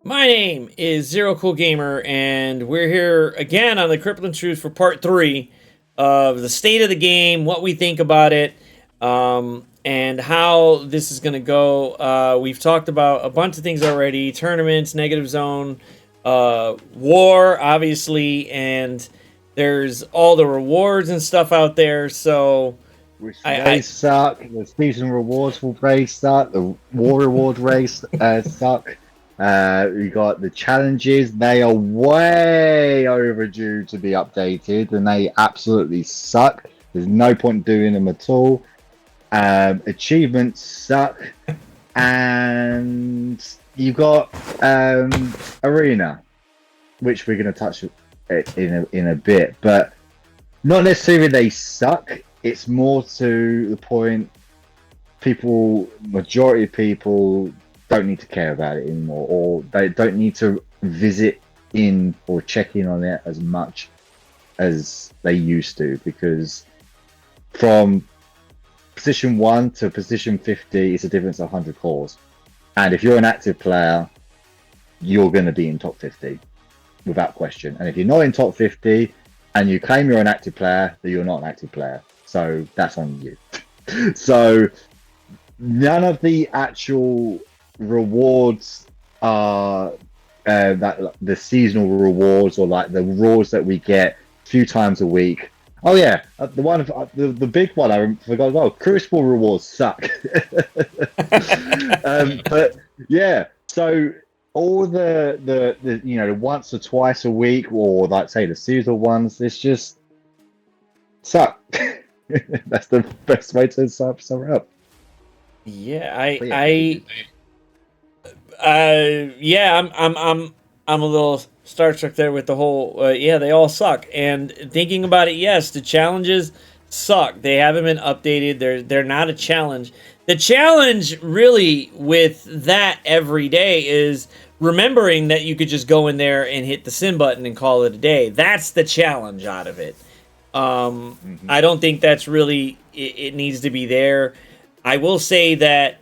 My name is Zero Cool Gamer, and we're here again on the Crippling Truth for part 3 of the state of the game, what we think about it, and how this is going to go. We've talked about a bunch of things already: tournaments, negative zone, war, obviously, and there's all the rewards and stuff out there. So, Which I race suck. The season rewards for race suck. The war reward race suck. We got the challenges. They are way overdue to be updated, and they absolutely suck. There's no point doing them at all. Achievements suck, and you got arena, which we're going to touch in a bit, but not necessarily they suck. It's more to the point, majority of people don't need to care about it anymore, or they don't need to visit in or check in on it as much as they used to, because from position 1 to position 50 is a difference of 100 cores. And if you're an active player, you're going to be in top 50 without question. And if you're not in top 50 and you claim you're an active player, then you're not an active player. So that's on you. So none of the actual rewards are that the seasonal rewards, or like the rewards that we get a few times a week. Oh yeah, the one, the big one I forgot as well. Crucible rewards suck. But yeah, so all the the once or twice a week, or like say the seasonal ones, it's just suck. That's the best way to sum it up. yeah, But yeah, yeah, I'm a little starstruck there with the whole. Yeah, they all suck. And thinking about it, yes, the challenges suck. They haven't been updated. They're not a challenge. The challenge really with that every day is remembering that you could just go in there and hit the sim button and call it a day. That's the challenge out of it. I don't think that's really it needs to be there. I will say that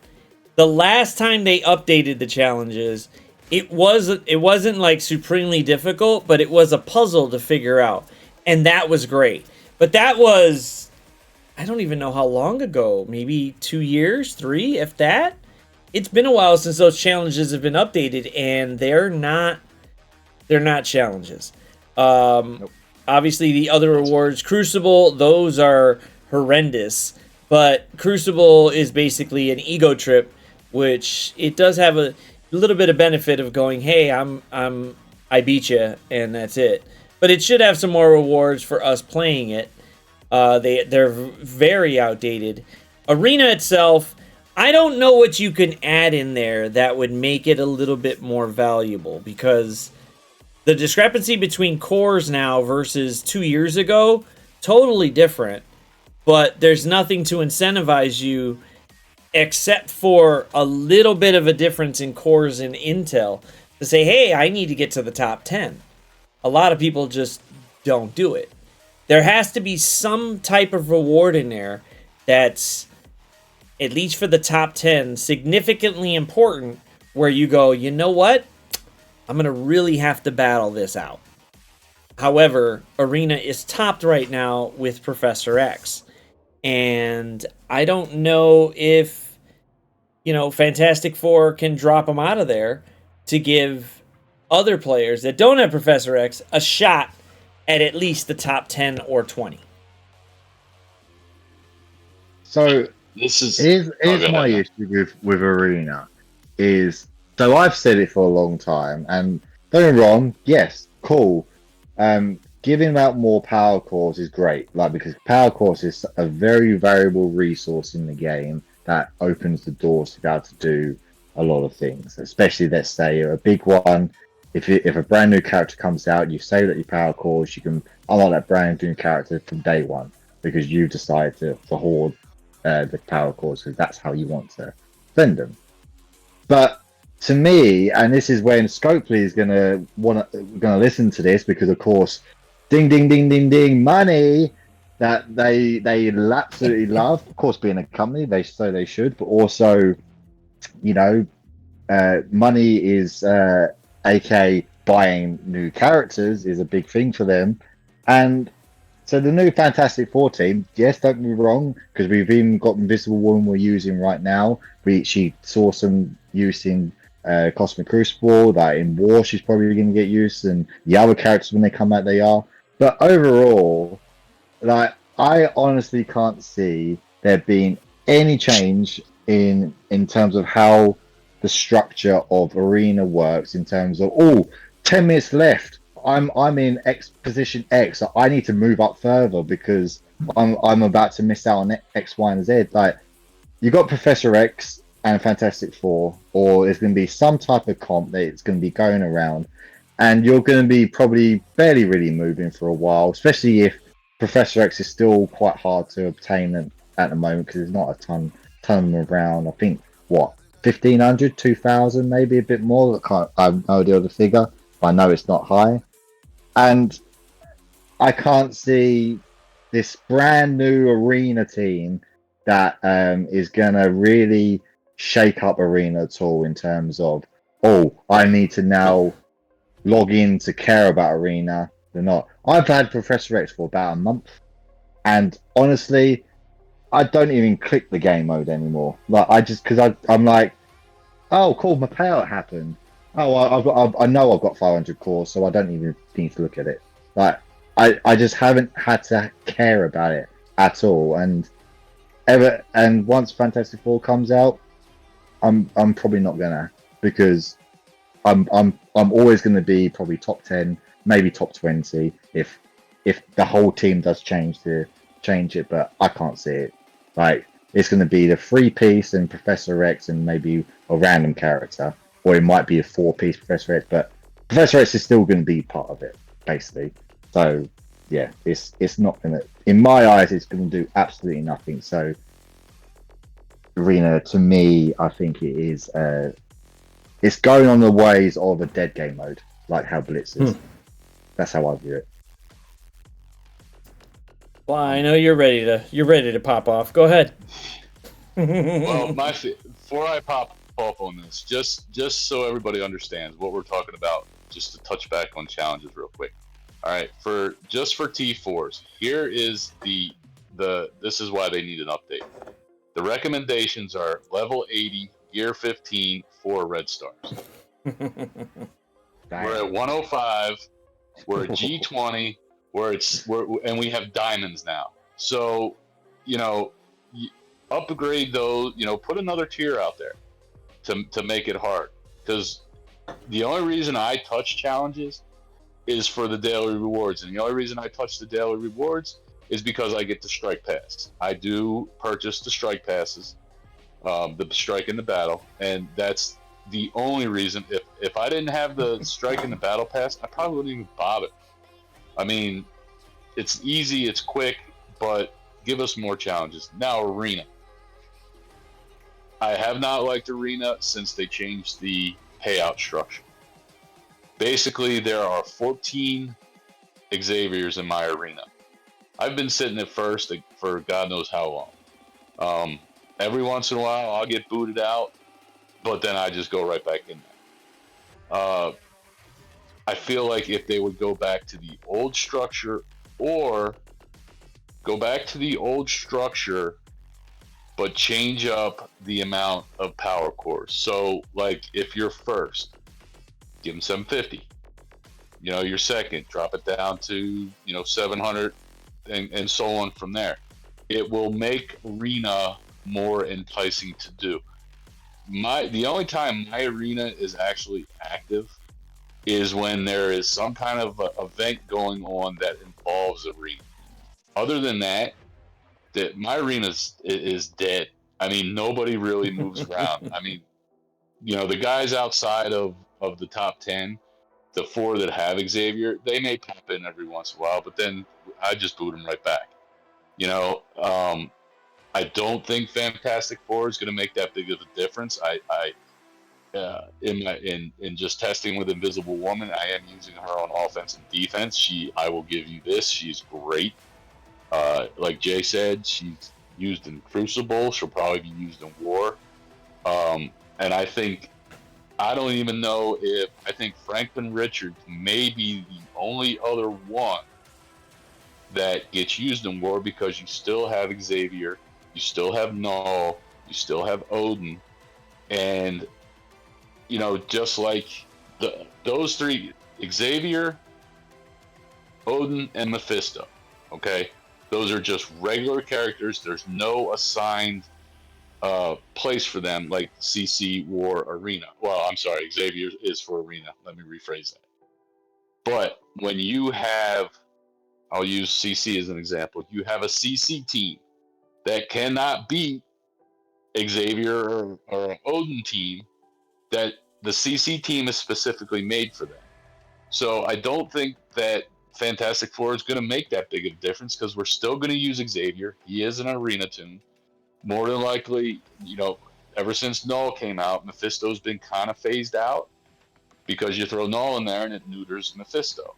the last time they updated the challenges, it wasn't like supremely difficult, but it was a puzzle to figure out, and that was great. But that was, I don't even know how long ago, maybe 2 years, three, if that. It's been a while since those challenges have been updated, and they're not challenges. nope. Obviously, the other rewards, Crucible, those are horrendous. But Crucible is basically an ego trip, which it does have a little bit of benefit of going, hey, I beat you, and that's it. But it should have some more rewards for us playing it. They're very outdated. Arena itself, I don't know what you can add in there that would make it a little bit more valuable, because the discrepancy between cores now versus 2 years ago, totally different. But there's nothing to incentivize you except for a little bit of a difference in cores and intel to say, hey, I need to get to the top 10. A lot of people just don't do it. There has to be some type of reward in there that's, at least for the top 10, significantly important, where you go, you know what? I'm going to really have to battle this out. However, Arena is topped right now with Professor X. And I don't know if, Fantastic Four can drop him out of there to give other players that don't have Professor X a shot at least the top 10 or 20. So This is. Oh, here's go my ahead. issue with Arena is, so I've said it for a long time, and don't get me wrong, yes, cool. Giving out more power cores is great, like, because power cores is a very valuable resource in the game that opens the doors to be able to do a lot of things. Especially, let's say, a big one. If a brand new character comes out, you save that your power cores, you can unlock that brand new character from day one, because you decided to hoard the power cores, because that's how you want to spend them. But to me, and this is when Scopely is gonna listen to this, because of course, ding ding ding ding ding, money that they absolutely love. Of course, being a company, they should, but also, you know, money is aka buying new characters, is a big thing for them. And so the new Fantastic Four team, yes, don't get me wrong, because we've even got Invisible Woman we're using right now. She saw some use in Cosmic Crucible, that in War she's probably going to get used, and the other characters when they come out they are. But overall, like I honestly can't see there being any change in terms of how the structure of arena works in terms of 10 minutes left. I'm in X position X. So I need to move up further because I'm about to miss out on X, Y, and Z. Like you got Professor X and Fantastic Four, or there's going to be some type of comp that it's going to be going around, and you're going to be probably barely really moving for a while, especially if Professor X is still quite hard to obtain at the moment because there's not a ton around. I think what 1,500, 2,000, maybe a bit more. I have no idea the figure, but I know it's not high, and I can't see this brand new arena team that is gonna really shake up arena at all in terms of I need to now log in to care about arena. They're not. I've had Professor X for about a month, and honestly, I don't even click the game mode anymore. Like I just because I'm like, oh cool, my payout happened. Oh, I know I've got 500 cores, so I don't even need to look at it. Like I just haven't had to care about it at all. And once Fantastic Four comes out, I'm probably not gonna because I'm always gonna be probably top 10, maybe top 20 if the whole team does change it, but I can't see it. Like it's gonna be the 3-piece and Professor X and maybe a random character, or it might be a 4-piece Professor X, but Professor X is still gonna be part of it, basically. So yeah, it's not gonna, in my eyes, it's gonna do absolutely nothing. So Arena, to me, I think it is it's going on the ways of a dead game mode, like how Blitz is. That's how I view it. Well, I know you're ready to pop off. Go ahead. Well, before I pop off on this, just so everybody understands what we're talking about, just to touch back on challenges real quick. All right, for T4s, here is this is why they need an update. The recommendations are level 80, gear 15, 4 red stars. We're at 105. We're at G20. And we have diamonds now. So, upgrade those. Put another tier out there to make it hard. Because the only reason I touch challenges is for the daily rewards, and the only reason I touch the daily rewards is because I get the strike pass. I do purchase the strike passes, the strike in the battle, and that's the only reason. If I didn't have the strike in the battle pass, I probably wouldn't even bother. I mean, it's easy, it's quick, but give us more challenges. Now, Arena. I have not liked Arena since they changed the payout structure. Basically, there are 14 Xaviers in my arena. I've been sitting at first for God knows how long. Every once in a while, I'll get booted out, but then I just go right back in there. I feel like if they would go back to the old structure, or go back to the old structure, but change up the amount of power cores. So, like, if you're first, give them 750. You're second, drop it down to 700, and so on from there. It will make Arena more enticing to do. The only time my arena is actually active is when there is some kind of event going on that involves arena. Other than that my arena is dead. I mean, nobody really moves around. I mean, the guys outside of the top 10, the 4 that have Xavier, they may pop in every once in a while, but then I just boot them right back. I don't think Fantastic Four is going to make that big of a difference. In just testing with Invisible Woman, I am using her on offense and defense. I will give you this. She's great. Like Jay said, she's used in Crucible. She'll probably be used in War. And I think I don't even know if I think Franklin Richards may be the only other one that gets used in war because you still have Xavier, you still have Null, you still have Odin, and just like those three, Xavier, Odin, and Mephisto. Okay, those are just regular characters. There's no assigned place for them like CC War Arena. Well, I'm sorry, Xavier is for Arena. Let me rephrase that. But when you have, I'll use CC as an example. You have a CC team that cannot beat Xavier or an Odin team. That the CC team is specifically made for them. So I don't think that Fantastic Four is going to make that big of a difference because we're still going to use Xavier. He is an arena tune. More than likely, ever since Null came out, Mephisto's been kind of phased out because you throw Null in there and it neuters Mephisto.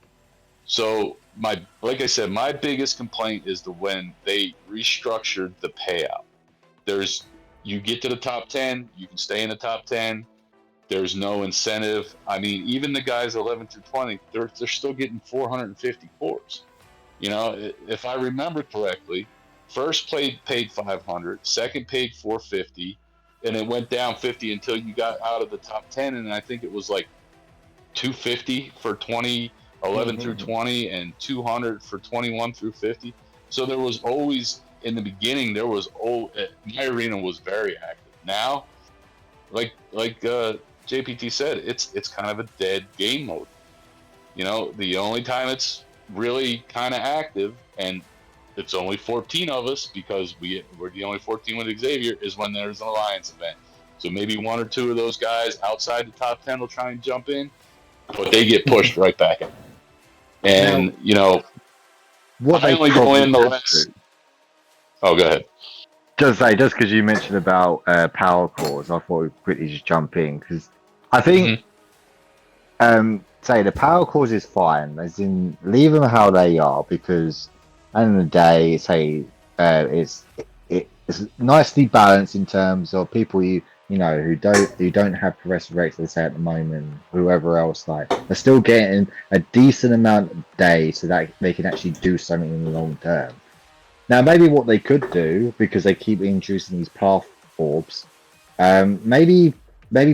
So like I said, my biggest complaint is when they restructured the payout. You get to the top 10, you can stay in the top 10. There's no incentive. I mean, even the guys 11 through 20, they're still getting 450 cores. If I remember correctly, first paid 500, second paid 450, and it went down 50 until you got out of the top 10, and I think it was like 250 for 11 through 20 and 200 for 21 through 50. So there was always, in the beginning, my arena was very active. Now, like JPT said, it's kind of a dead game mode. The only time it's really kind of active, and it's only 14 of us because we're the only 14 with Xavier, is when there's an alliance event. So maybe one or two of those guys outside the top 10 will try and jump in, but they get pushed right back in. And what I they only go in the probably last. Oh, go ahead. just because you mentioned about power cores, I thought we'd quickly just jump in because I think say the power cores is fine, as in leave them how they are, because at the end of the day, it's nicely balanced in terms of people who don't have progressive rates, let's say at the moment, whoever else, like they're still getting a decent amount of days so that they can actually do something in the long term. Now, maybe what they could do, because they keep introducing these path orbs, maybe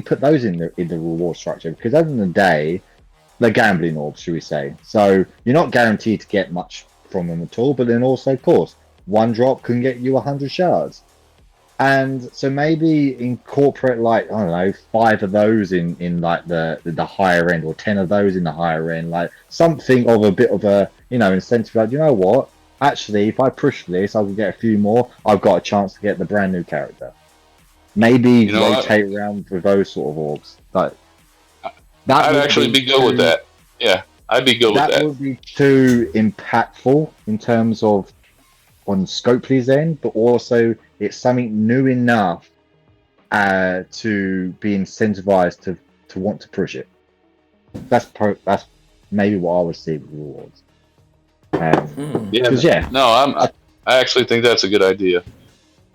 put those in the reward structure, because at the end of the day, they're gambling orbs, should we say? So you're not guaranteed to get much from them at all. But then also, of course, one drop can get you 100 shards, and so maybe incorporate, like, I don't know, 5 of those in like the higher end, or 10 of those in the higher end, like something of a bit of a incentive. Like, you know what? Actually, if I push this, I will get a few more. I've got a chance to get the brand new character. Maybe rotate around with those sort of orbs. But I'd actually be good with that. Yeah, I'd be good with that. That would be too impactful in terms of on Scopely's end, but also it's something new enough to be incentivized to want to push it. That's maybe what I would see with rewards. I actually think that's a good idea.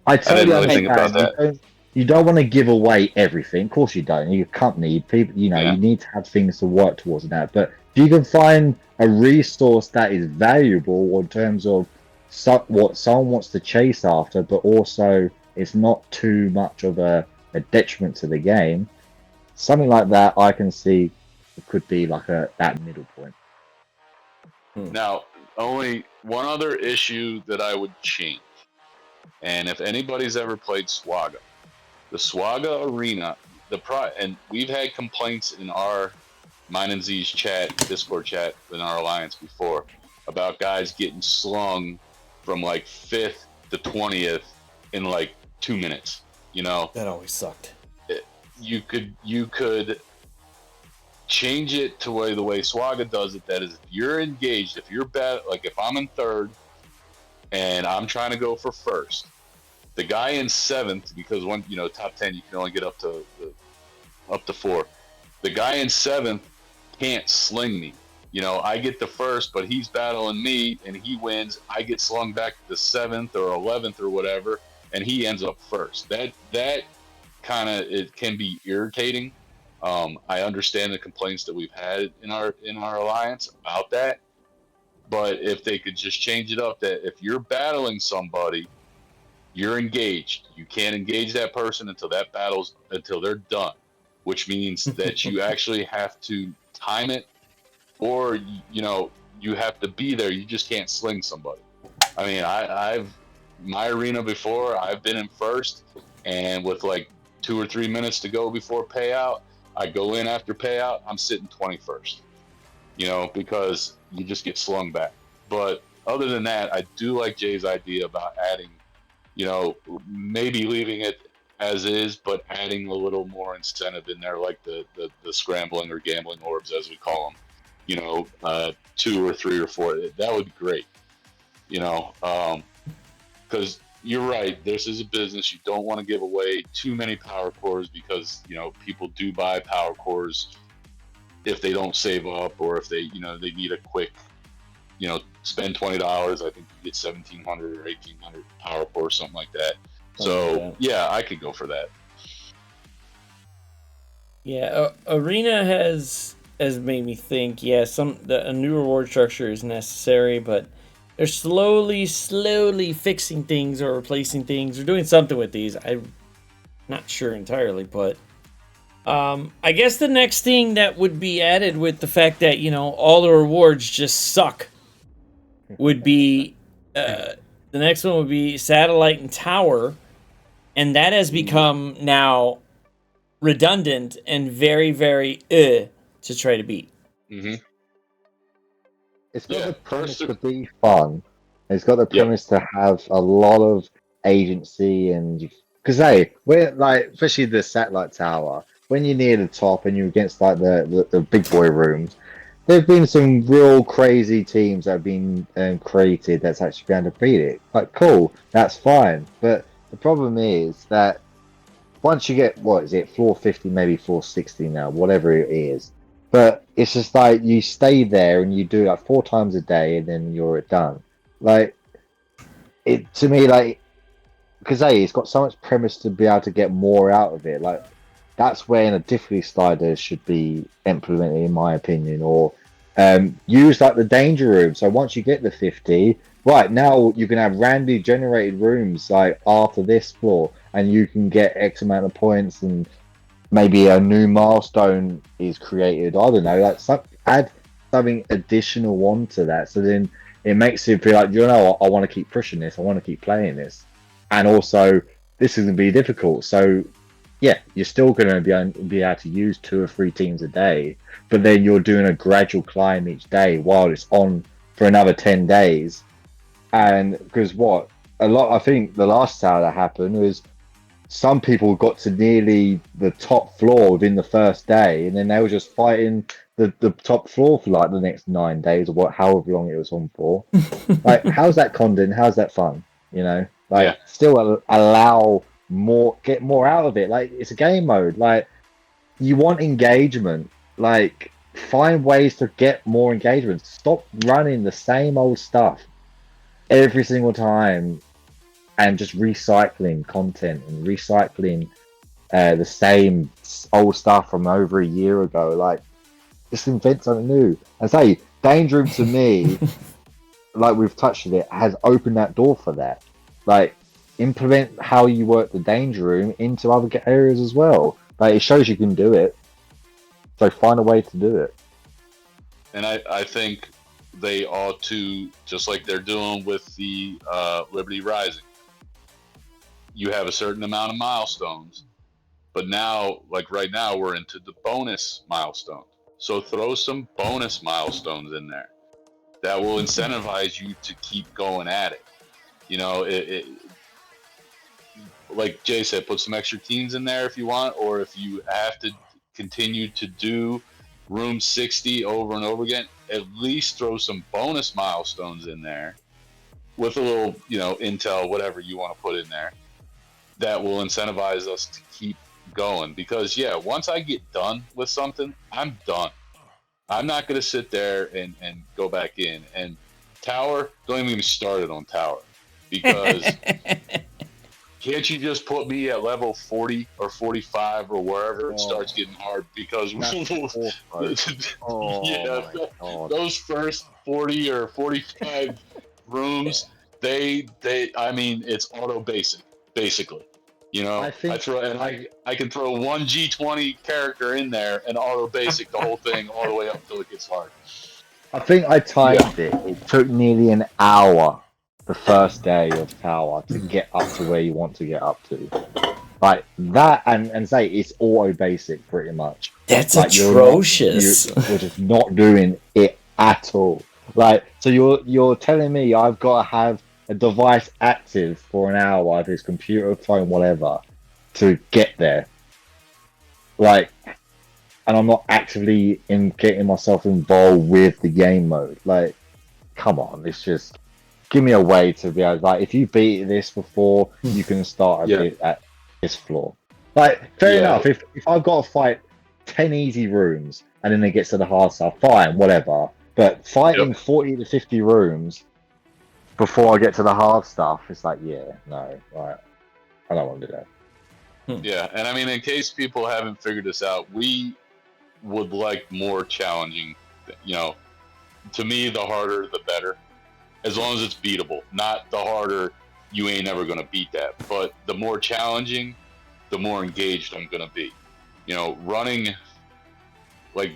I didn't really think about that. You don't want to give away everything. Of course you don't. You're a company, people, you need to have things to work towards that. But if you can find a resource that is valuable in terms of what someone wants to chase after, but also it's not too much of a detriment to the game, something like that, I can see it could be like that middle point. Now, only one other issue that I would change, and if anybody's ever played Swaga, the Swaga arena, and we've had complaints in our Mine and Z's Discord chat in our alliance before, about guys getting slung from like 5th to 20th in like 2 minutes. That always sucked. You could change it to the way Swaga does it. That is, if you're engaged, if you're bad, like if I'm in 3rd and I'm trying to go for 1st, the guy in 7th, because top 10 you can only get up to 4. The guy in 7th can't sling me. I get the 1st, but he's battling me and he wins. I get slung back to the 7th or 11th or whatever, and he ends up 1st. That kind of, it can be irritating I understand the complaints that we've had in our alliance about that, but if they could just change it up, that if you're battling somebody, you're engaged. You can't engage that person until they're done, which means that you actually have to time it, or you have to be there. You just can't sling somebody. I mean, I've my arena before. I've been in first, and with like 2 or 3 minutes to go before payout, I go in after payout. I'm sitting 21st. Because you just get slung back. But other than that, I do like Jay's idea about adding, maybe leaving it as is, but adding a little more incentive in there, like the scrambling or gambling orbs, as we call them. 2 or 3 or 4. That would be great. Because you're right. This is a business. You don't want to give away too many power cores because people do buy power cores if they don't save up, or if they need a quick spend $20. I think you get 1,700 or 1,800 power core, something like that. So yeah, I could go for that. Yeah, Arena has made me think. Yeah, a new reward structure is necessary, but they're slowly fixing things or replacing things or doing something with these. I'm not sure entirely, but I guess the next thing that would be added with the fact that all the rewards just suck would be the next one would be satellite and tower, and that has become now redundant and very to try to beat. Mm-hmm. It's got the premise to be fun. It's got the premise to have a lot of agency, and because we're like, especially the satellite tower, when you're near the top and you're against like the big boy rooms, there've been some real crazy teams that have been created that's actually been able to beat it. Like, cool, that's fine. But the problem is that once you get, what is it, floor 50, maybe floor 60 now, whatever it is. But it's just like you stay there and you do like 4 times a day and then you're done. Like, it to me, like, because it's got so much premise to be able to get more out of it. Like, that's when a difficulty slider should be implemented, in my opinion, or use like the danger room. So once you get the 50, right now you can have randomly generated rooms like after this floor, and you can get X amount of points, and maybe a new milestone is created. I don't know, like add something additional onto that, so then it makes you feel like I want to keep pushing this, I want to keep playing this, and also this is going to be difficult. So yeah, you're still going to be able to use 2 or 3 teams a day, but then you're doing a gradual climb each day while it's on for another 10 days. And because I think the last time that happened was some people got to nearly the top floor within the first day, and then they were just fighting the top floor for like the next 9 days, or however long it was on for. Like, how's that content? How's that fun? Still allow more, get more out of it. Like, it's a game mode. Like, you want engagement. Like, find ways to get more engagement. Stop running the same old stuff every single time and just recycling content and recycling the same old stuff from over a year ago. Like, just invent something new. And say, Danger Room to me, like we've touched on it, has opened that door for that. Like, implement how you work the Danger Room into other areas as well. Like, it shows you can do it. So find a way to do it. And I think they ought to, just like they're doing with the Liberty Rising, you have a certain amount of milestones, but now, like right now, we're into the bonus milestones. So throw some bonus milestones in there that will incentivize you to keep going at it. Like Jay said, put some extra teams in there if you want, or if you have to continue to do room 60 over and over again, at least throw some bonus milestones in there with a little, intel, whatever you want to put in there, that will incentivize us to keep going. Because once I get done with something, I'm done. I'm not going to sit there and go back in. And Tower, don't even get me started on Tower, because Can't you just put me at level 40 or 45 or wherever it starts Oh, getting hard? Because that's awful. Oh yeah, my god. those first 40 or 45 rooms, I mean, it's auto basic, basically. You I know, think I can throw one G20 character in there and auto basic the whole thing all the way up till it gets hard. I Yeah, timed it. It took nearly an hour the first day of Tower to get up to where you want to get up to. Like that, and say it's auto basic pretty much. That's Like atrocious. you're just not doing it at all. Like so you're telling me I've got to have a device active for an hour, this computer, phone, whatever, to get there. Like, and I'm not actively in getting myself involved with the game mode. Like, come on, it's just give me a way to be able. Like, if you beat this before, you can start a yeah, bit at this floor. Like, fair yeah, enough. If I've got to fight 10 easy rooms and then it gets to the hard stuff, fine, whatever. But yep. fighting 40 to 50 rooms before I get to the hard stuff, it's like, yeah, no, right, I don't want to do that. Yeah, and I mean, in case people haven't figured this out, we would like more challenging. You know, to me, the harder the better, as long as it's beatable. Not the harder, you ain't never gonna beat that. But the more challenging, the more engaged I'm gonna be. You know, running like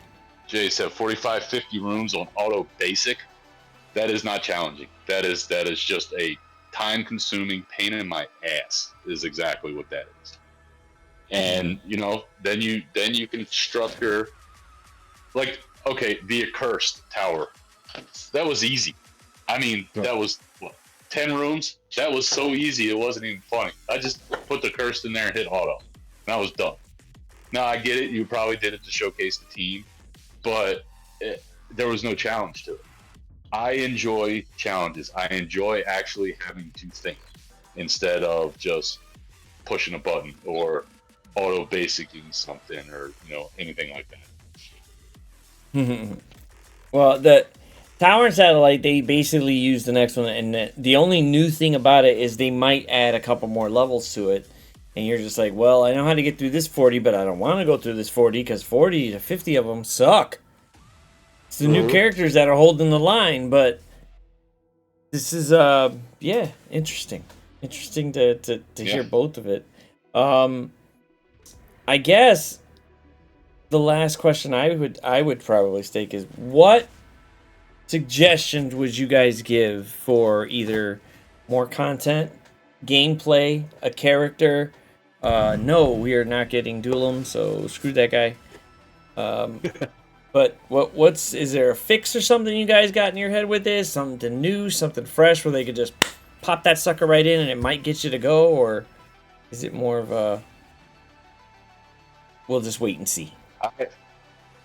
Jay said, 45, 50 rooms on auto basic. That is not challenging. That is just a time consuming pain in my ass. Is exactly what that is. And you know, then you can structure like, okay, the accursed tower. That was easy. I mean, Sure. that was what, 10 rooms. That was so easy. It wasn't even funny. I just put the cursed in there and hit auto, and I was done. Now I get it. You probably did it to showcase the team, but there was no challenge to it. I enjoy challenges. I enjoy actually having to think instead of just pushing a button or auto basicing something or anything like that. Well, the Tower and Satellite, they basically use the next one, and the only new thing about it is they might add a couple more levels to it. And you're just like, well, I know how to get through this 40, but I don't want to go through this 40 because 40 to 50 of them suck. It's the new characters that are holding the line, but this is yeah, interesting. Interesting to hear both of it. I guess the last question I would probably stake is, what suggestions would you guys give for either more content, gameplay, a character? No, we are not getting Duelim, so screw that guy. But is there a fix or something you guys got in your head with this? Something new, something fresh where they could just pop that sucker right in and it might get you to go, or is it more of a we'll just wait and see?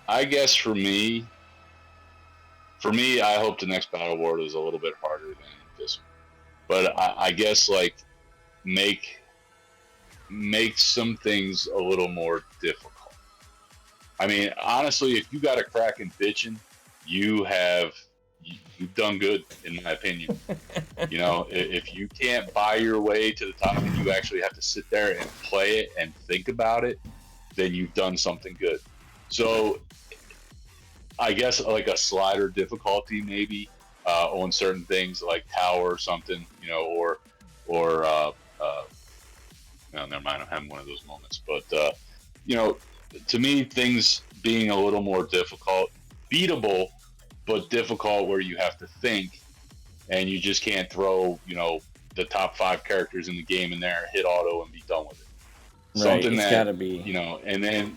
I guess for me, I hope the next Battle World is a little bit harder than this one. But I guess like make some things a little more difficult. I mean, honestly, if you got a crack in bitching, you've done good, in my opinion. If you can't buy your way to the top and you actually have to sit there and play it and think about it, then you've done something good. So I guess like a slider difficulty maybe on certain things like Tower or something, or no, never mind. I'm having one of those moments, but to me, things being a little more difficult, beatable, but difficult where you have to think, and you just can't throw the top 5 characters in the game in there, hit auto, and be done with it. Right, Something it's that gotta be. and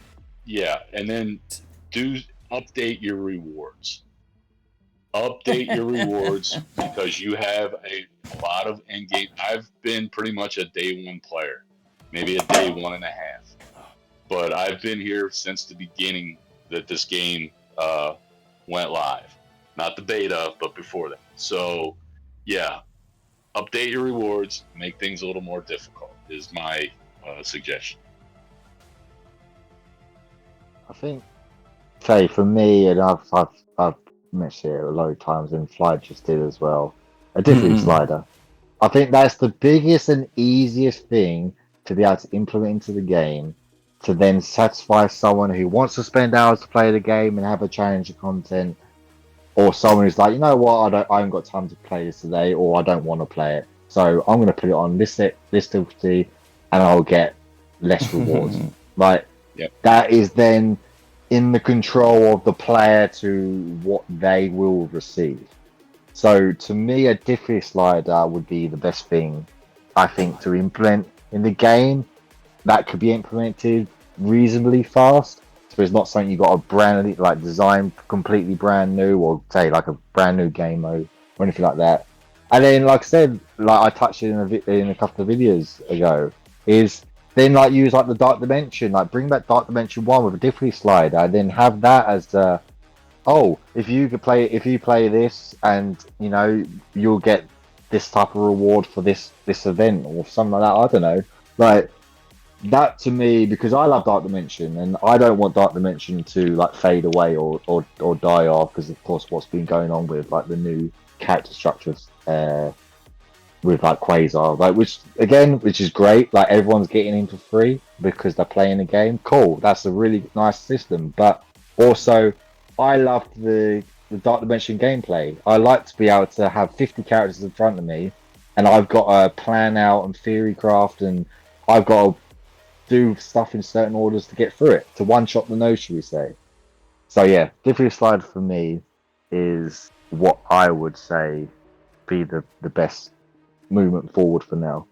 then do update your rewards. Update your rewards because you have a lot of end game. I've been pretty much a day one player, maybe a day 1.5, but I've been here since the beginning that this game went live. Not the beta, but before that. So, yeah, update your rewards, make things a little more difficult is my suggestion. I think, say for me, and I've mentioned it a lot of times, and Fly just did as well. A different slider. I think that's the biggest and easiest thing to be able to implement into the game to then satisfy someone who wants to spend hours to play the game and have a change of content, or someone who's like, you know what, I haven't got time to play this today, or I don't want to play it, so I'm going to put it on this difficulty, and I'll get less rewards. Like that is then in the control of the player to what they will receive. So to me, a difficulty slider would be the best thing, I think, to implement in the game. That could be implemented reasonably fast. So it's not something you got a brand new, like design completely brand new, or say like a brand new game mode or anything like that. And then, like I said, like I touched it in a couple of videos ago, is then like use like the Dark Dimension, like bring back Dark Dimension 1 with a difficulty slider, and then have that as the if you play this, and you know you'll get this type of reward for this event or something like that. I don't know, like that to me, because I love Dark Dimension and I don't want Dark Dimension to like fade away or die off, because of course what's been going on with like the new character structures with like Quasar, like which is great, like everyone's getting in for free because they're playing the game. Cool, that's a really nice system, but also I loved the Dark Dimension gameplay. I like to be able to have 50 characters in front of me, and I've got to plan out and theory craft, and I've got to do stuff in certain orders to get through it, to one-shot the nose, should we say. So yeah, difficulty slide for me is what I would say be the best movement forward for now.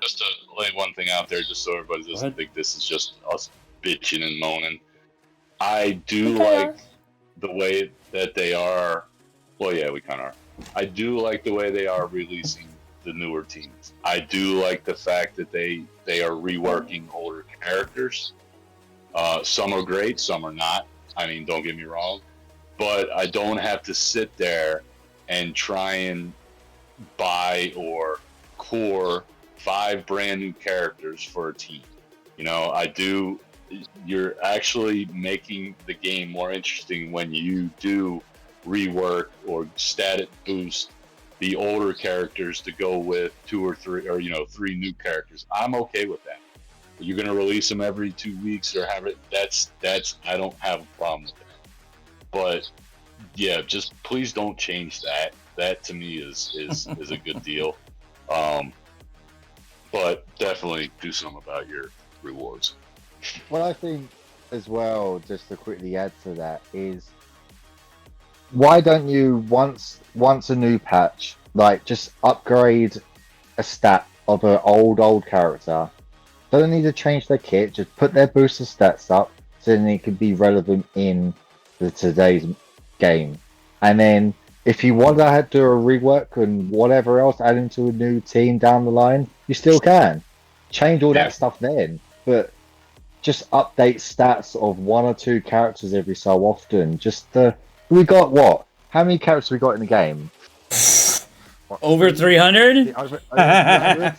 Just to lay one thing out there, just so everybody doesn't think this is just us bitching and moaning. I do like the way that they are. Well, yeah, we kind of are. I do like the way they are releasing the newer teams. I do like the fact that they are reworking older characters. Some are great, some are not. I mean, don't get me wrong, but I don't have to sit there and try and buy or core 5 brand new characters for a team. You know, you're actually making the game more interesting when you do rework or static boost the older characters to go with 2 or 3, or 3 new characters. I'm okay with that. You're going to release them every 2 weeks or have it. That's I don't have a problem with that. But yeah, just please don't change that. That to me is a good deal. But definitely do something about your rewards. What I think as well, just to quickly add to that, is why don't you once a new patch, like just upgrade a stat of an old character. Don't need to change their kit, just put their booster stats up so then it can be relevant in today's game. And then if you want to do a rework and whatever else, add into a new team down the line, you still can. Change all that stuff then. But just update stats of 1 or 2 characters every so often. We got what? How many characters we got in the game? Over 300? Over 300?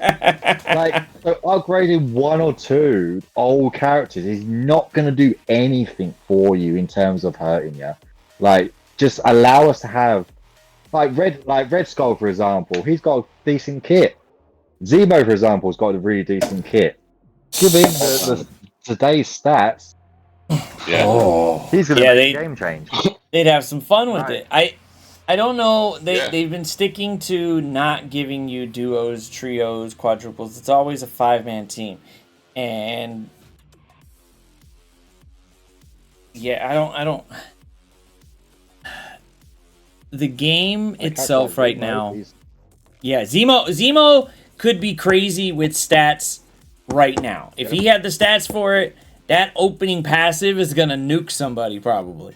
Like, so upgrading 1 or 2 old characters is not going to do anything for you in terms of hurting you. Like, just allow us to have, like Red Skull, for example. He's got a decent kit. Zemo, for example, has got a really decent kit. Give him today's stats. Yeah. He's going to make a game change. They'd have some fun with it. I don't know. They've been sticking to not giving you duos, trios, quadruples. It's always a 5-man team, and yeah, I don't. The game itself right now. Yeah, Zemo could be crazy with stats right now. If he had the stats for it, that opening passive is gonna nuke somebody probably.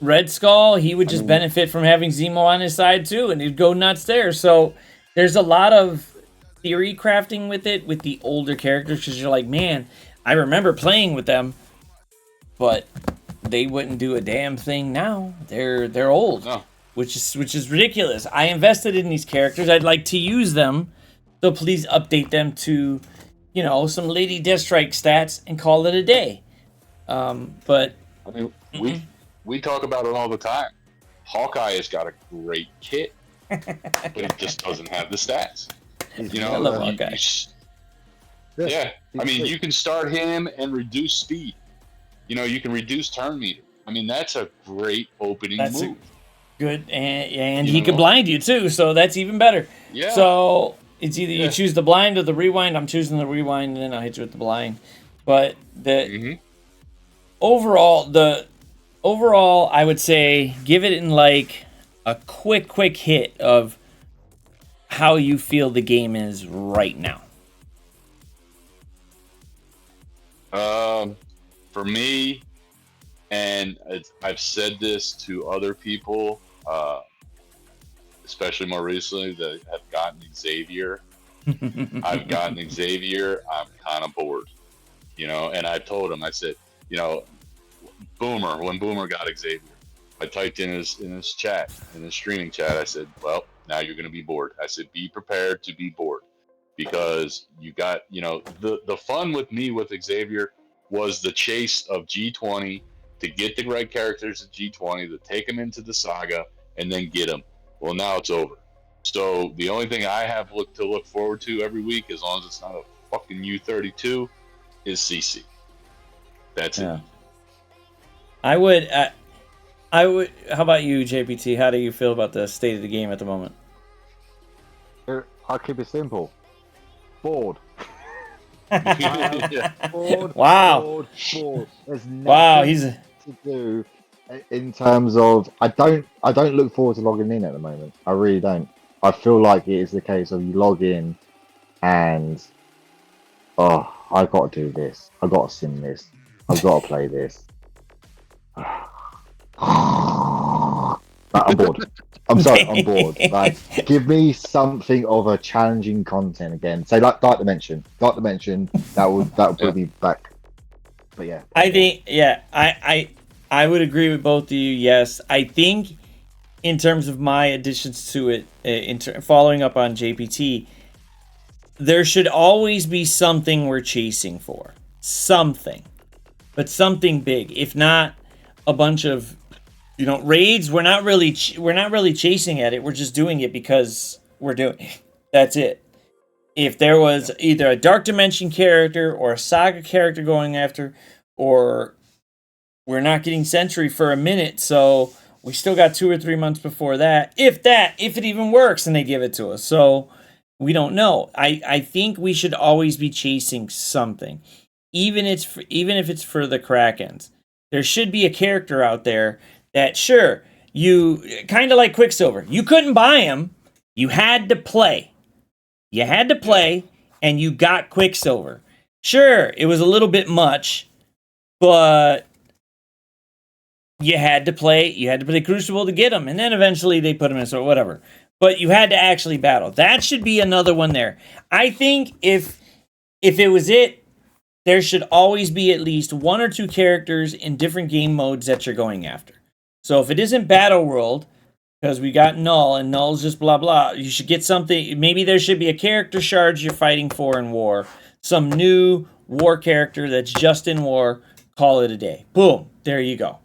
Red Skull, he would just benefit from having Zemo on his side too, and he'd go nuts there. So there's a lot of theory crafting with it, with the older characters, because you're like, man, I remember playing with them, but they wouldn't do a damn thing now. They're old, which is ridiculous. I invested in these characters. I'd like to use them, so please update them to, some Lady Deathstrike stats and call it a day. But I mean, we talk about it all the time. Hawkeye has got a great kit, but he just doesn't have the stats. You I know, love Hawkeye. Yeah, I mean, you can start him and reduce speed. You know, you can reduce turn meter. I mean, that's a great opening That's move. good, and You he can know? blind you too, so that's even better. Yeah. So it's either you Yeah. choose the blind or the rewind. I'm choosing the rewind, and then I'll hit you with the blind. But hmm overall, I would say give it in like a quick hit of how you feel the game is right now. For me, and I've said this to other people, especially more recently that have gotten Xavier. I've gotten Xavier. I'm kind of bored, you know. And I told him, I said, you know, when Boomer got Xavier, I typed in his chat, in his streaming chat. I said, well, now you're going to be bored. I said, be prepared to be bored, because you got, you know, the fun with me with Xavier was the chase of G20 to get the right characters at G20 to take them into the saga and then get them. Well, now it's over. So the only thing I have to look forward to every week, as long as it's not a fucking U32, is CC. That's Yeah. it. I would. How about you, JPT? How do you feel about the state of the game at the moment? I'll keep it simple. Bored. Yeah. Bored. Wow. Bored. There's nothing Wow, he's to do in terms of I don't look forward to logging in at the moment. I really don't. I feel like it is the case of you log in and I got to do this. I got to sim this. I've got to play this. I'm bored. I'm sorry, I'm bored. Like, give me something of a challenging content again. Say like Dark Dimension. Dark Dimension. That would put me back. But yeah, I think, yeah, I would agree with both of you. Yes, I think in terms of my additions to it, following up on JPT, there should always be something we're chasing for, something, but something big. If not a bunch of, raids, we're not really chasing at it. We're just doing it because we're doing it. That's it. If there was either a Dark Dimension character or a Saga character going after, or we're not getting Sentry for a minute, so we still got 2 or 3 months before that. If it even works, and they give it to us. So we don't know. I think we should always be chasing something, even if it's for the Krakens. There should be a character out there that, sure, you kind of like Quicksilver. You couldn't buy him. You had to play. You had to play, and you got Quicksilver. Sure, it was a little bit much, but you had to play. You had to play Crucible to get him, and then eventually they put him in, so whatever. But you had to actually battle. That should be another one there. I think if it was it, there should always be at least 1 or 2 characters in different game modes that you're going after. So if it isn't Battle World, because we got Null, and Null's just blah blah, you should get something. Maybe there should be a character shard you're fighting for in War. Some new War character that's just in War. Call it a day. Boom. There you go.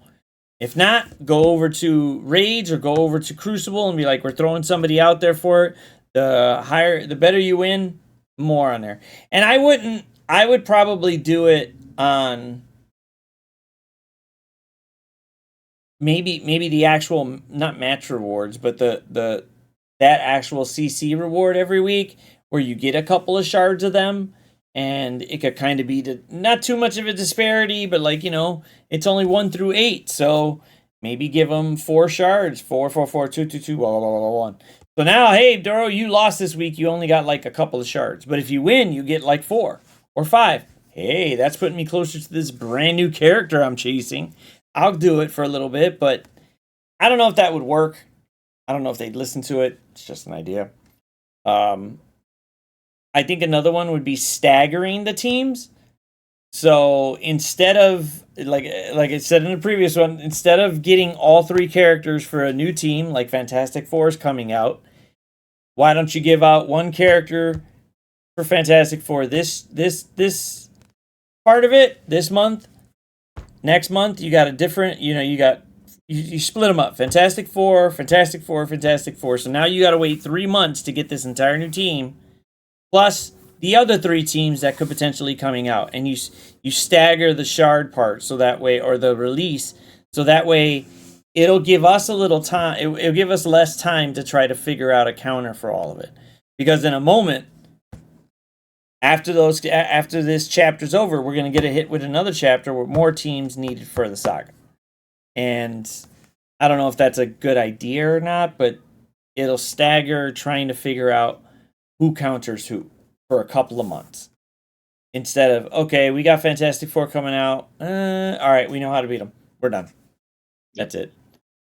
If not, go over to Raids or go over to Crucible and be like, we're throwing somebody out there for it. The better you win, more on there. And I would probably do it on maybe the actual, not match rewards, but that actual CC reward every week, where you get a couple of shards of them, and it could kind of be not too much of a disparity, but like, it's only 1 through 8, so maybe give them 4 shards, 4, 4, 4, 2, 2, 2, 1, 1, 1. So now, hey, Doro, you lost this week, you only got like a couple of shards, but if you win, you get like 4 or 5. Hey, that's putting me closer to this brand new character I'm chasing. I'll do it for a little bit, but I don't know if that would work. I don't know if they'd listen to it. It's just an idea. I think another one would be staggering the teams. So instead of, like I said in the previous one, instead of getting all 3 characters for a new team, like Fantastic Four is coming out, why don't you give out 1 character for Fantastic Four this part of it this month? Next month you got a different, you got you split them up. Fantastic Four, Fantastic Four, Fantastic Four. So now you got to wait 3 months to get this entire new team, plus the other 3 teams that could potentially coming out, and you stagger the shard part so that way, or the release, so that way it'll give us a little time. It'll give us less time to try to figure out a counter for all of it, because in a moment after this chapter's over, we're gonna get a hit with another chapter with more teams needed for the saga. And I don't know if that's a good idea or not, but it'll stagger trying to figure out who counters who for a couple of months. Instead of, okay, we got Fantastic Four coming out. All right, we know how to beat them. We're done. That's it.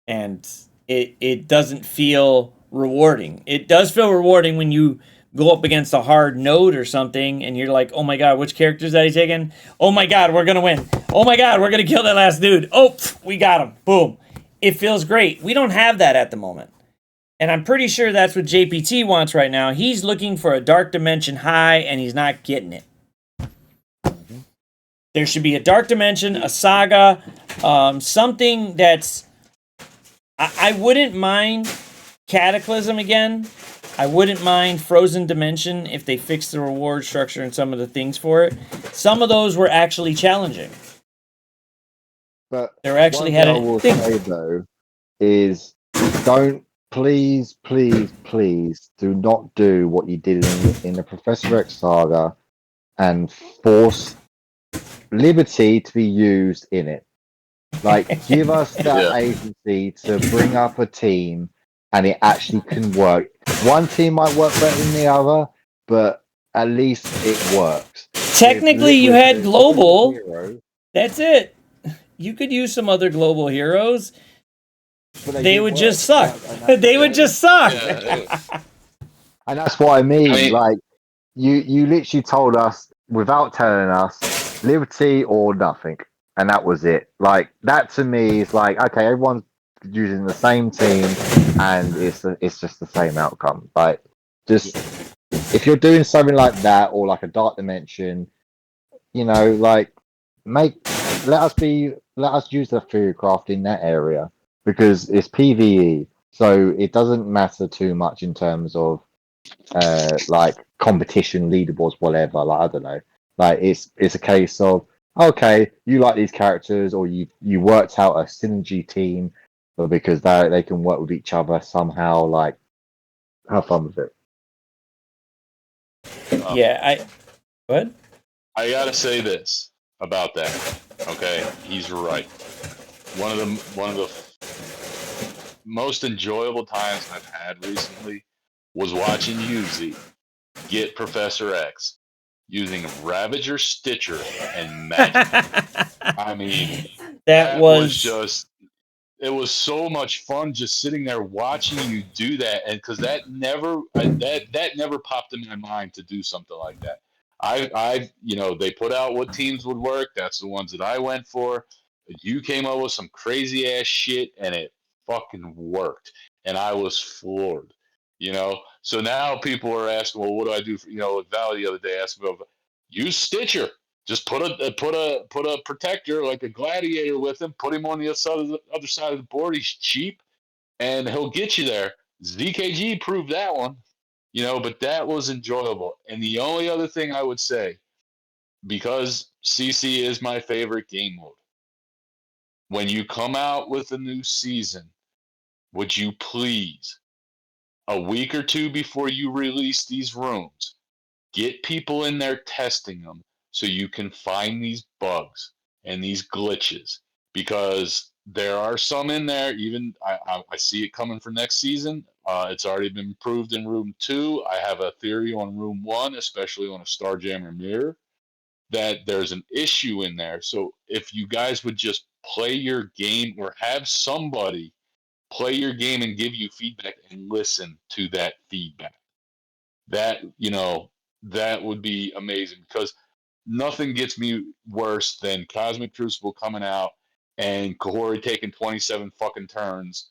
And it doesn't feel rewarding. It does feel rewarding when you go up against a hard node or something, and you're like, oh my god, which characters that he taking? Oh my god, we're gonna win. Oh my god, we're gonna kill that last dude. Oh, we got him. Boom. It feels great. We don't have that at the moment. And I'm pretty sure that's what JPT wants right now. He's looking for a Dark Dimension high, and he's not getting it. There should be a Dark Dimension, a saga, something that's... I wouldn't mind Cataclysm again. I wouldn't mind Frozen Dimension if they fixed the reward structure and some of the things for it. Some of those were actually challenging. But they actually had I will say though is please do not do what you did in the Professor X saga and force Liberty to be used in it. Like, give us that agency to bring up a team and it actually can work. One team might work better than the other, but at least it works. Technically, you had global. That's it. You could use some other global heroes. But they would just suck. They would just suck. And that's what I mean. Like, you literally told us without telling us Liberty or nothing, and that was it. Like, that to me is like, okay, everyone's using the same team, and it's just the same outcome. Like, just if you're doing something like that, or like a Dark Dimension, you know, like let us use the theorycraft in that area, because it's PvE, so it doesn't matter too much in terms of like competition, leaderboards, whatever. Like, I don't know. Like, it's a case of, okay, you like these characters, or you worked out a synergy team, but because they can work with each other somehow. Like, have fun with it. What? I gotta say this about that. Okay, he's right. One of the most enjoyable times I've had recently was watching Yuzi get Professor X using Ravager, Stitcher, and Magic. I mean, that was just... It was so much fun just sitting there watching you do that, and because that never popped in my mind to do something like that. They put out what teams would work. That's the ones that I went for. You came up with some crazy ass shit, and it fucking worked, and I was floored. So now people are asking, well, what do I do? Like Val the other day asked me, use Stitcher. Just put a protector like a gladiator with him. Put him on the other side of the board. He's cheap, and he'll get you there. ZKG proved that one, But that was enjoyable. And the only other thing I would say, because CC is my favorite game mode, when you come out with a new season, would you please, a week or two before you release these rooms, get people in there testing them, so you can find these bugs and these glitches, because there are some in there. Even I see it coming for next season. It's already been proved in Room 2. I have a theory on Room 1, especially on a Starjammer mirror, that there's an issue in there. So if you guys would just play your game, or have somebody play your game and give you feedback and listen to that feedback, that would be amazing, because nothing gets me worse than Cosmic Crucible coming out and Kahori taking 27 fucking turns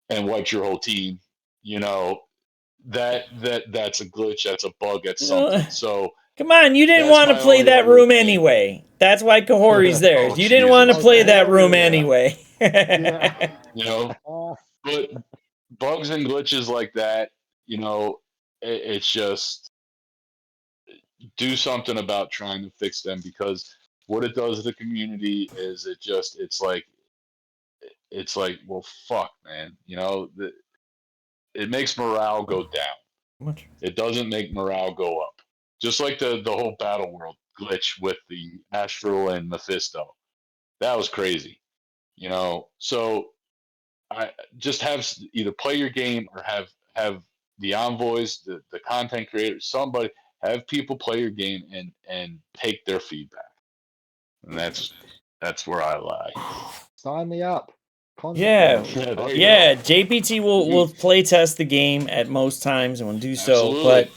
and wipes your whole team. That's a glitch, that's a bug, that's something. So come on, you didn't want to play that room anyway. That's why Kahori's there. You didn't want to play that room anyway. You know, but bugs and glitches like that, you know, it's just do something about trying to fix them, because what it does to the community is it's like, well, fuck, man, you know, it makes morale go down. Much. It doesn't make morale go up. Just like the whole battle world glitch with the Astral and Mephisto, that was crazy, you know. So I just have either play your game or have the envoys, the content creators, somebody, have people play your game and take their feedback, and that's where I lie. Sign me up. Yeah, Content Yeah, there you yeah. go. JPT will play test the game at most times and will do so, Absolutely. but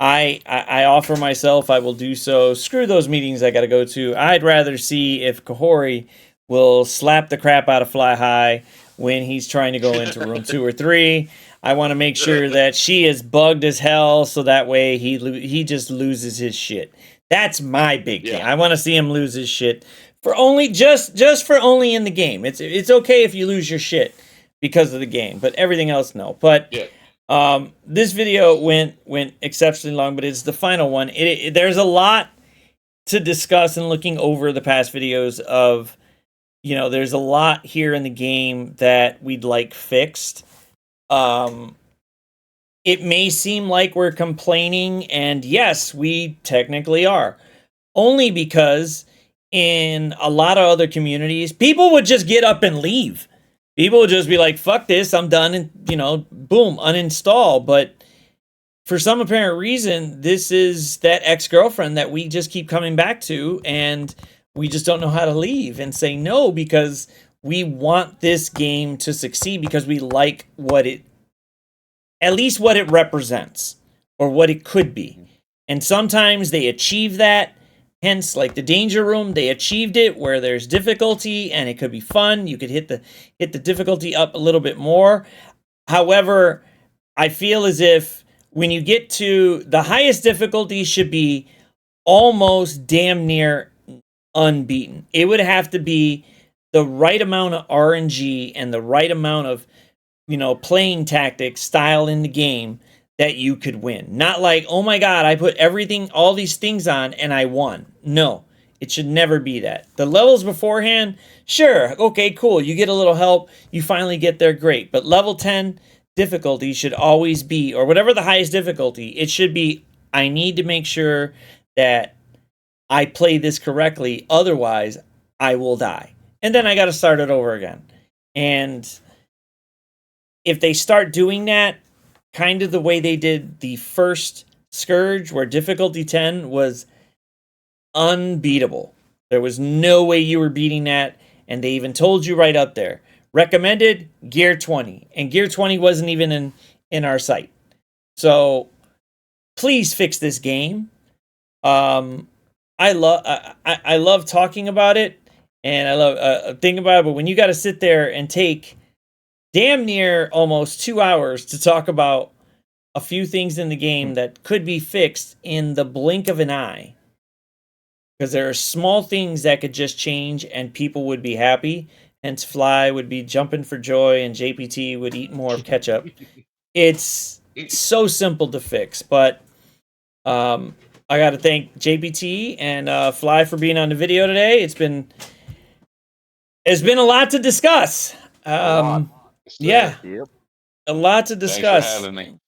I offer myself, I will do so. Screw those meetings I got to go to. I'd rather see if Kahori will slap the crap out of Flyhi when he's trying to go into room 2 or 3. I want to make sure that she is bugged as hell, so that way he just loses his shit. That's my big thing. Yeah. I want to see him lose his shit for only just for only in the game. It's okay if you lose your shit because of the game, but everything else no. But Yeah. this video went exceptionally long, but it's the final one. There's a lot to discuss in looking over the past videos of, you know, there's a lot here in the game that we'd like fixed. It may seem like we're complaining, and yes, we technically are. Only because in a lot of other communities, people would just get up and leave. People would just be like, fuck this, I'm done, and, you know, boom, uninstall. But for some apparent reason, this is that ex-girlfriend that we just keep coming back to, and we just don't know how to leave and say no, because we want this game to succeed, because we like at least what it represents, or what it could be. And sometimes they achieve that. Hence, like the Danger Room, they achieved it where there's difficulty and it could be fun. You could hit the difficulty up a little bit more. However, I feel as if when you get to the highest difficulty, should be almost damn near unbeaten. It would have to be the right amount of RNG and the right amount of, you know, playing tactics style in the game that you could win. Not like, oh my god, I put everything, all these things on and I won. No, it should never be that. The levels beforehand, sure, okay, cool. You get a little help, you finally get there, great. But level 10 difficulty should always be, or whatever the highest difficulty, it should be, I need to make sure that I play this correctly, otherwise I will die. And then I got to start it over again. And if they start doing that, kind of the way they did the first Scourge, where difficulty 10 was unbeatable. There was no way you were beating that, and they even told you right up there. Recommended, Gear 20. And Gear 20 wasn't even in our site. So, please fix this game. I love talking about it, and I love thinking about it, but when you got to sit there and take damn near almost 2 hours to talk about a few things in the game that could be fixed in the blink of an eye, because there are small things that could just change and people would be happy, hence Fly would be jumping for joy and JPT would eat more ketchup. It's so simple to fix, but I got to thank JPT and Fly for being on the video today. It's been a lot to discuss. Yeah, Yep. a lot to discuss. Thanks for having me.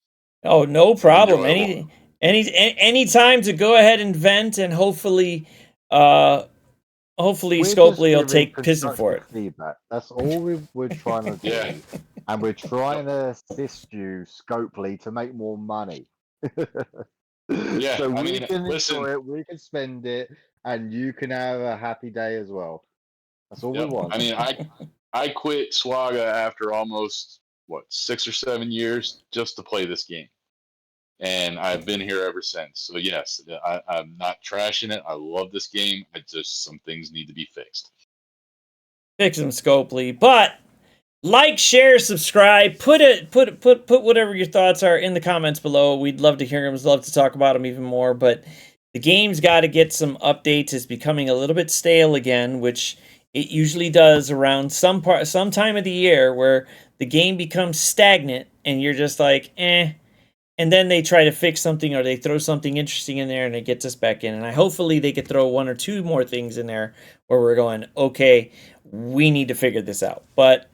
Oh, no problem. Enjoyable. Any time to go ahead and vent, and hopefully We're Scopely will just take giving pissing for it. constructive feedback. That's all we're trying to do. Yeah. And we're trying to assist you, Scopely, to make more money. Yeah, So I we mean, can listen. enjoy it, we can spend it, and you can have a happy day as well. That's all Yep. we want. I mean, I quit Swaga after almost 6 or 7 years just to play this game, and I've been here ever since. So yes, I'm not trashing it. I love this game. Some things need to be fixed. Fix them, Scopely. But like, share, subscribe. Put whatever your thoughts are in the comments below. We'd love to hear them. We'd love to talk about them even more. But the game's got to get some updates. It's becoming a little bit stale again, which It usually does around some time of the year where the game becomes stagnant and you're just like, eh. And then they try to fix something or they throw something interesting in there and it gets us back in. And hopefully they could throw one or two more things in there where we're going, okay, we need to figure this out. But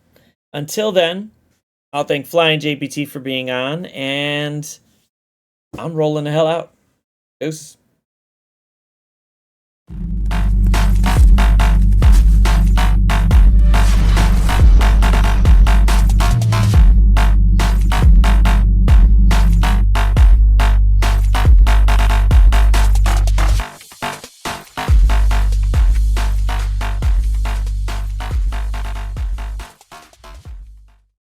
until then, I'll thank Fly and JPT for being on, and I'm rolling the hell out. Deuces.